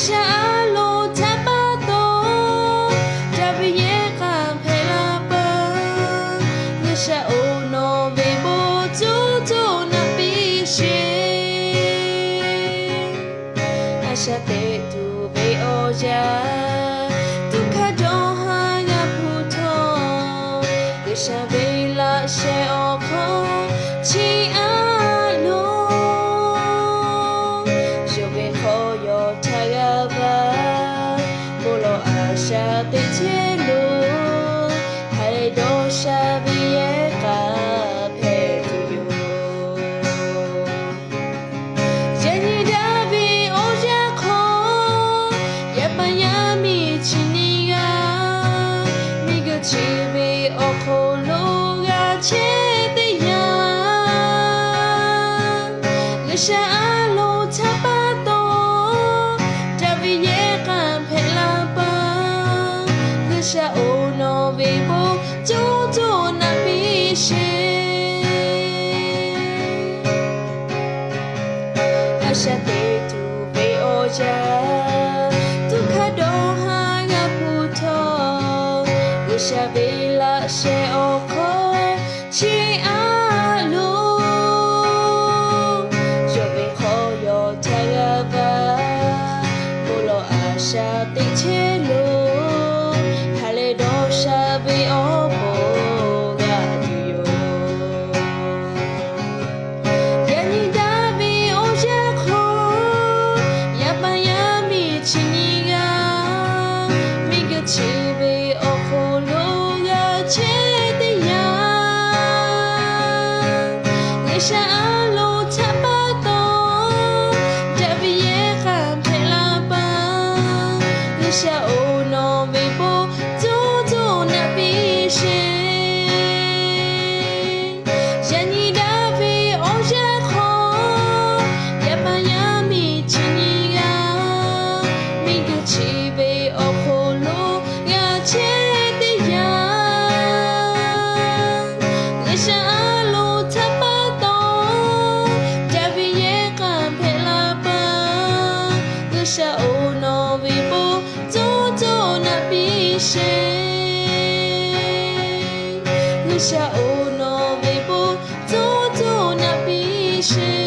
ရှာလို့ထပ်ပါတော့တပည့်ကဖဲလာပါငါရှာအိုနော်ဘေဘောကျိုးကျိုးနပီရှိအရှာတဲ့သူဘေအောယာဒုက္ခတော့ဟာငါဖူထောငါရှာဘေလာရှေအောခေါ်ချီအားလုံးရုပ်ပဲခေါ်ရောထရပါကိုလိုအားရှာတဲ့ချေလို့ဟဲ့တော့ရှာဘီရဲ့ကဖဲသူယောရည်ရည်ဒါဘီအိုယာခေါ်ရပန်ရမီချီနီကမိကချီဘီအခေါ်လို့ကချေတဲ့ရငါရှာလို့ချပါတော့တပည့်ရဲ့ကဖဲလာပါငါရှာအိုနော်ဘေဘောကျိုးကျိုးနပီရှိအရှာတဲ့သူဘေအောယာဒုက္ခတော့ဟာငါဖူထောငါရှာဘေလာရှေအောခေါ်ချီအားလုံးရုပ်ပဲခေါ်ရောထရပါကိုလိုအားရှာတဲ့ချေလို့ခါလေတော့ရှာဘေအောဘောကဒီယောရန်နီဒါဘီအိုယာခေါ်ရပန်ရမီချီနီကမိကချီဘေအောခေါ်လို့ကချေတဲ့ရငါရှာလို့ချပါတော့တပည့်ရဲ့ကဖဲလာပါငါရှာအိုနော်ဘေဘောကျိုးကျိုးနပီရှိရန်နီဒါဘီအိုယာခေါ်ရပန်ရမီချီနီကမိကချီဘေအောခေါ်လို့ငါချေတဲ့ရငါရှာလို့ထပ်ပါတော့တပည့်ရဲ့ကဖဲလာပါငါရှာအိုနော်ဘေဘောကျိုးကျိုးနပီရှိငါရှာအိုနော်ဘေဘောကျိုးကျိုးနပီရှိ